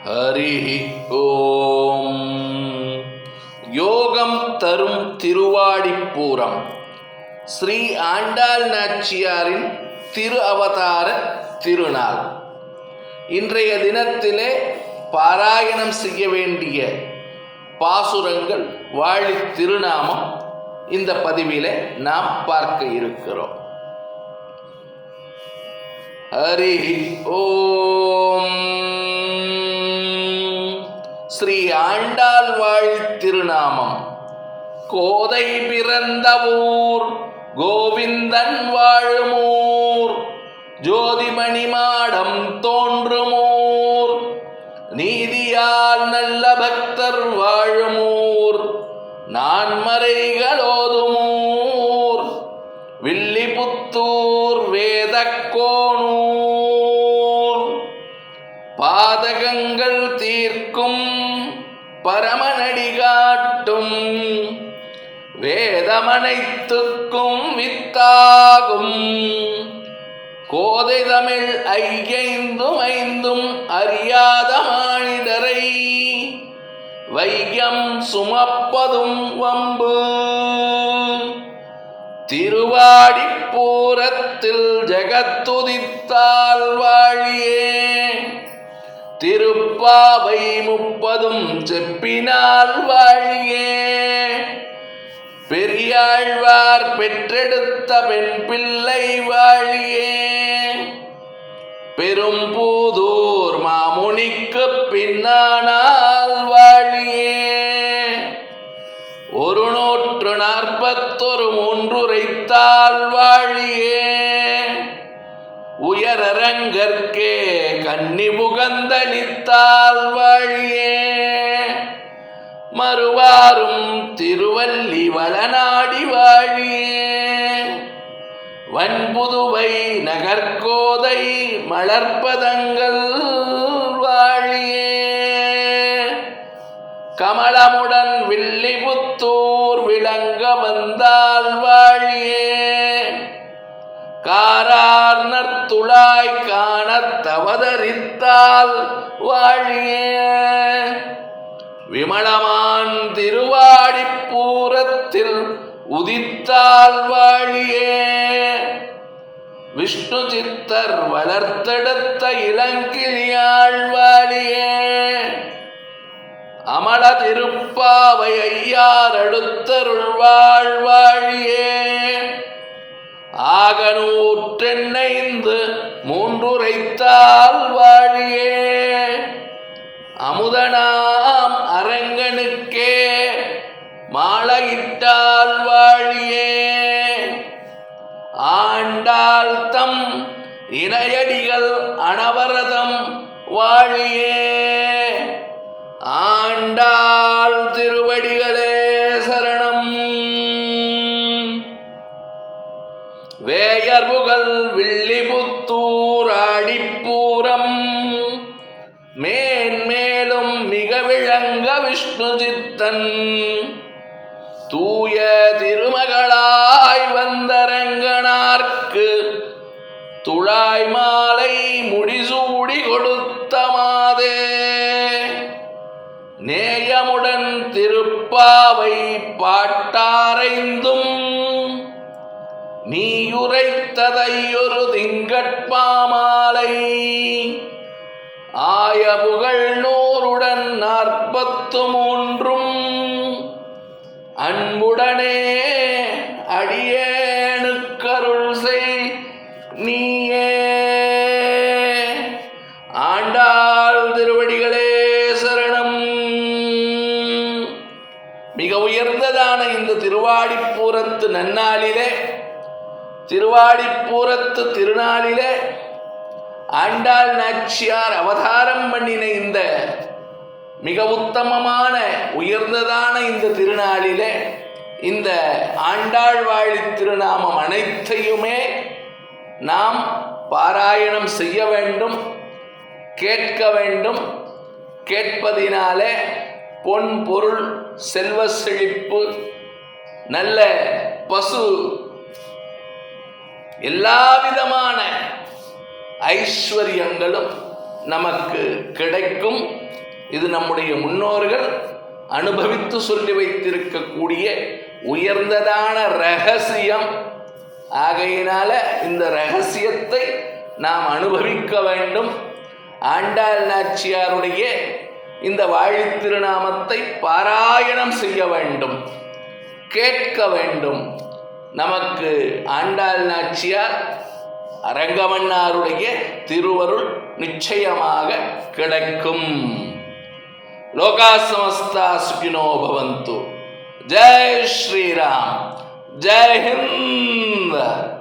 ஹரி ஓம். யோகம் தரும் திருவாடிப்பூரம் ஸ்ரீ ஆண்டாள் நாச்சியாரின் திரு அவதார திருநாள். இன்றைய தினத்திலே பாராயணம் செய்ய வேண்டிய பாசுரங்கள், வாழி திருநாமம் இந்த பதிவிலே நாம் பார்க்க இருக்கிறோம். ஹரி ஓம். ஸ்ரீ ஆண்டாள் வாழி திருநாமம். கோதை பிறந்த ஊர், கோவிந்தன் வாழுமூர், ஜோதிமணி மாடம் தோன்றுமூர், நீதியால் நல்ல பக்தர் வாழுமூர், நான்மறைகளோதுமூர், வில்லிபுத்தூர் வேதக்கோனூர், பாதகங்கள் தீர்க்கும் பரமநடி காட்டும், வேதமனைத்துக்கும் வித்தாகும், கோதை தமிழ் ஐயைந்தும் ஐந்தும் அறியாத மானிடரை வையம் சுமப்பதும் வம்பு, திருவாடிப்பூரத்தில் ஜெகத்துதித்தால் வாழியே, திருப்பாவை 30 செப்பினால் வாழியே, பெரியாழ்வார் பெற்றெடுத்த பெண் பிள்ளை வாழியே, பெரும்பூதூர் மாமுனிக்கு பின்னானால் வாழியே, 141 மூன்றுரைத்தால் வாழியே, உயரரங்கற்கே கன்னி புகந்தளித்தால் வாழியே, மறுவாரும் திருவல்லி வளநாடி வாழியே, வன்புதுவை நகர்கோதை மலர்ப்பதங்கள் வாழியே, கமலமுடன் வில்லிபுத்தூர் விளங்க வந்தால் வாழியே, காரார் நற்துழாய் காணத் தவதரித்தால் வாழியே, விமலமான் திருவாடிப்பூரத்தில் உதித்தால் வாழியே, விஷ்ணு சித்தர் வளர்த்தெடுத்த இளங்கிளியாள் வாழியே, அமல திருப்பாவை ஐயார் அடுத்தருள்வாள் வாழியே, ஆகநூற்றெண்ணைந்து மூன்றுரைத்தால் வாழியே, அமுதனாம் அரங்கனுக்கே மாலையிட்டால் வாழியே, ஆண்டாள் தம் இணையடிகள் அனவரதம் வாழியே, ஆண்டாள் திருவடிகளே சரணம். வேயர்புகழ் வில்லிபுத்தூர் ஆடிப்பூரம், மேன்மேலும் மிக விளங்க விஷ்ணு சித்தன், தூய திருமகளாய் வந்தரங்கனார்க்கு துழாய் மாலை முடிசூடி கொடுத்த மாதே, நேயமுடன் திருப்பாவை பாட்டாரைந்தும் நீயுரைத்ததையொரு திங்கட்பாமாலை, ஆய புகழ் 100 43 அன்புடனே அடியேனுக்கருள் செய் நீயே. ஆண்டாள் திருவடிகளே சரணம். மிக உயர்ந்ததான இந்த திருவாடிப்பூரத்து நன்னாளிலே, திருவாடிப்பூரத்து திருநாளிலே ஆண்டாள் நாச்சியார் அவதாரம் பண்ணின இந்த மிக உத்தமமான உயர்ந்ததான இந்த திருநாளிலே இந்த ஆண்டாள் வாழி திருநாமம் அனைத்தையுமே நாம் பாராயணம் செய்ய வேண்டும், கேட்க வேண்டும். கேட்பதினாலே பொன் பொருள் செல்வ செழிப்பு, நல்ல பசு, எல்லாவிதமான ஐஸ்வர்யங்களும் நமக்கு கிடைக்கும். இது நம்முடைய முன்னோர்கள் அனுபவித்து சொல்லி வைத்திருக்கக்கூடிய உயர்ந்ததான ரகசியம். ஆகையினால இந்த ரகசியத்தை நாம் அனுபவிக்க வேண்டும். ஆண்டாள் நாச்சியாருடைய இந்த வாழித் திருநாமத்தை பாராயணம் செய்ய வேண்டும், கேட்க வேண்டும். நமக்கு ஆண்டாள் நாச்சியார் அரங்கமன்னாருடைய திருவருள் நிச்சயமாக கிடைக்கும். லோகா சமஸ்தா சுகினோ பவந்து. ஜெய் ஸ்ரீராம். ஜெய் ஹிந்த்.